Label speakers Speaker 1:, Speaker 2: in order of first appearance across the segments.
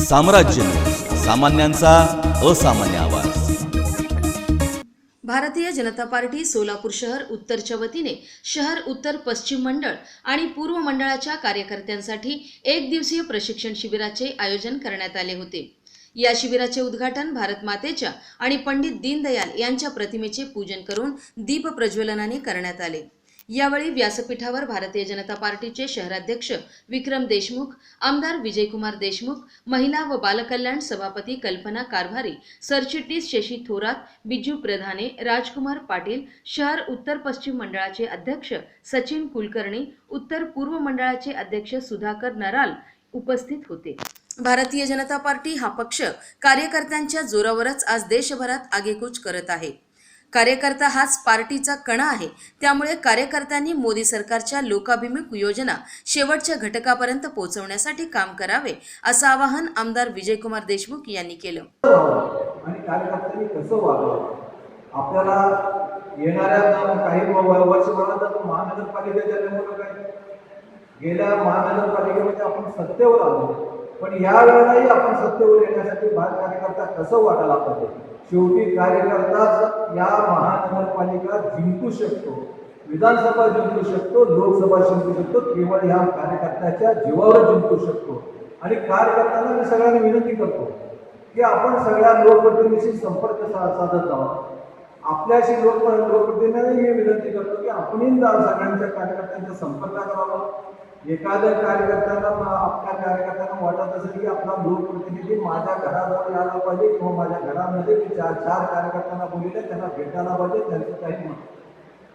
Speaker 1: साम्राज्य न्यूज, सामान्यांचा असामान्य आवाज।
Speaker 2: भारतीय जनता पार्टी सोलापूर शहर उत्तरच्या वतीने शहर उत्तर पश्चिम मंडळ आणि पूर्व मंडळाच्या कार्यकर्त्यांसाठी एक दिवसीय प्रशिक्षण शिबिराचे आयोजन करण्यात आले होते। या शिबिराचे उद्घाटन भारत मातेच्या आणि पंडित दीनदयाल यांच्या प्रतिमेचे पूजन करून दीप प्रज्वलनाने करण्यात आले। यावेळी व्यासपीठावर भारतीय जनता पार्टीचे शहराध्यक्ष विक्रम देशमुख, आमदार विजयकुमार देशमुख, महिला व बालकल्याण सभापती कल्पना कारभारी, सरचिटणीस शशी थोरात, बिजू प्रधाने, राजकुमार पाटील, शहर उत्तर पश्चिम मंडळाचे अध्यक्ष सचिन कुलकर्णी, उत्तर पूर्व मंडळाचे अध्यक्ष सुधाकर नराल उपस्थित होते। भारतीय जनता पार्टी हा पक्ष कार्यकर्त्यांच्या जोरावरच आज देशभरात आगेकूच करत आहे। कार्यकर्ता हाच पार्टीचा कणा आहे। त्यामुळे कार्यकर्त्यांनी मोदी सरकारच्या लोकाभिमुख योजना शेवटच्या घटकापर्यंत पोहोचवण्यासाठी काम करावे, असं आवाहन आमदार विजयकुमार देशमुख यांनी केलं।
Speaker 3: आणि कार्यकर्त्यांनी कसं वागावं आपल्याला येणाऱ्या काही वर्षभरात महानगरपालिकेच्या निवडणुका गेल्या महानगरपालिकेमध्ये आपण सत्तेवर आलो, पण या वेळेलाही आपण सत्तेवर येण्यासाठी कार्यकर्ता कसं वागायला पाहिजे। शेवटी कार्यकर्ताच या महानगरपालिका जिंकू शकतो, विधानसभा जिंकू शकतो, लोकसभा जिंकू शकतो, केवळ या कार्यकर्त्याच्या जीवावर जिंकू शकतो। आणि कार्यकर्त्यांना मी सगळ्यांना विनंती करतो की आपण सगळ्या लोकप्रतिनिधीशी संपर्क साधत जावा। आपल्याशी लोकप्रतिनिधींनाही मी विनंती करतो की आपणही सगळ्यांच्या कार्यकर्त्यांचा संपर्क करावा। एखाद्या कार्यकर्त्यांना आपल्या कार्यकर्त्यांना वाटत असेल की आपला लोकप्रतिनिधी माझ्या घराजवळ यायला पाहिजे किंवा माझ्या घरामध्ये चार कार्यकर्त्यांना बोलले त्यांना भेटायला पाहिजे, त्यांचं काही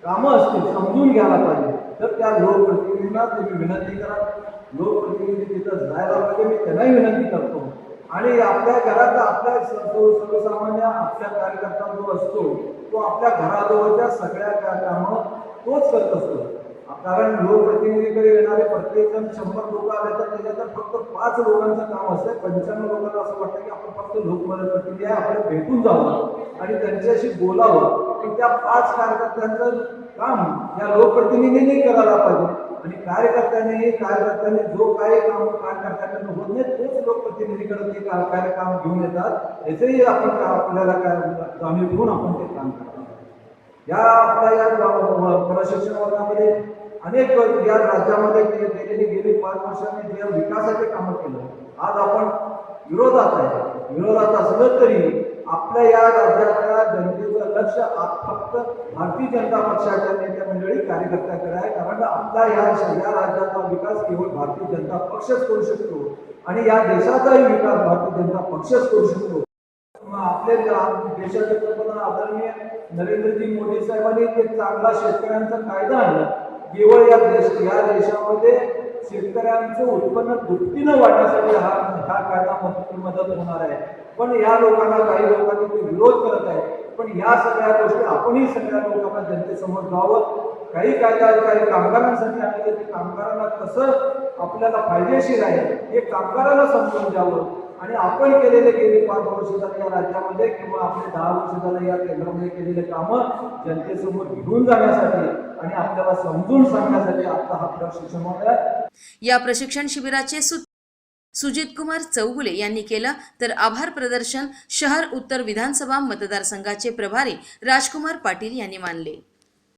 Speaker 3: कामं असतील समजून घ्यायला पाहिजे, तर त्या लोकप्रतिनिधींना तुम्ही विनंती करा। लोकप्रतिनिधी तिथं जायला पाहिजे, मी त्यांनाही विनंती करतो। आणि आपल्या घरात आपल्या सर्वसामान्य आपल्या कार्यकर्ता जो असतो तो आपल्या घराजवळच्या सगळ्या कामं तोच करत असतो। कारण लोकप्रतिनिधीकडे येणारे प्रत्येक जण 100 लोक आले तर त्याच्यात फक्त 5 लोकांचं काम असतं। 95 लोकांना असं वाटतं की आपण फक्त लोकप्रतिनिधी आहे, आपल्याला भेटून जावं आणि त्यांच्याशी बोलावं, पण त्या 5 कार्यकर्त्यांचं काम या लोकप्रतिनिधींनी करायला पाहिजे। आणि कार्यकर्त्यांनी जो काही काम कार्यकर्त्यांकडून होत नाही तोच लोकप्रतिनिधीकडे ते काम घेऊन येतात, त्याचंही आपण आपल्याला जाणीव घेऊन आपण ते काम करतो। या आपल्या या प्रशिक्षण वर्गामध्ये अनेक या राज्यामध्ये गेली 5 वर्षांनी जे विकासाचे कामं केलं, आज आपण विरोधात असलं तरी आपल्या या राज्याच्या जनतेचं लक्ष फक्त भारतीय जनता पक्षाच्या नेत्या मंडळी कार्यकर्त्याकडे आहे। कारण आपला या राज्याचा विकास केवळ भारतीय जनता पक्षच करू शकतो आणि या देशाचाही विकास भारतीय जनता पक्षच करू शकतो। आपल्या देशाचे पंतप्रधान आदरणीय नरेंद्रजी मोदी साहेबांनी एक चांगला शेतकऱ्यांचा कायदा आणला। केवळ या देशामध्ये शेतकऱ्यांचं उत्पन्न दुपटीनं वाढण्यासाठी हा कायदा मदत होणार आहे। पण या लोकांना काही लोकांनी ते विरोध करत आहे, पण या सगळ्या गोष्टी आपणही सगळ्या लोकांना जनतेसमोर जावं। काही कायदा काही कामगारांसाठी आणले, ते कामगारांना कसं आपल्याला फायदेशीर आहे हे कामगारांना समजून द्यावं। आणि आपण गेली 5 वर्ष झाली या राज्यामध्ये किंवा आपले 10 वर्ष झाले या केंद्रामध्ये केलेले कामं जनतेसमोर घेऊन जाण्यासाठी आणि आपल्याला समजून सांगण्यासाठी आपला हा प्रशिक्षण आहे।
Speaker 2: या प्रशिक्षण शिबिराचे सुजित कुमार चौगुले यांनी केलं, तर आभार प्रदर्शन शहर उत्तर विधानसभा मतदारसंघाचे प्रभारी राजकुमार पाटील यांनी मानले।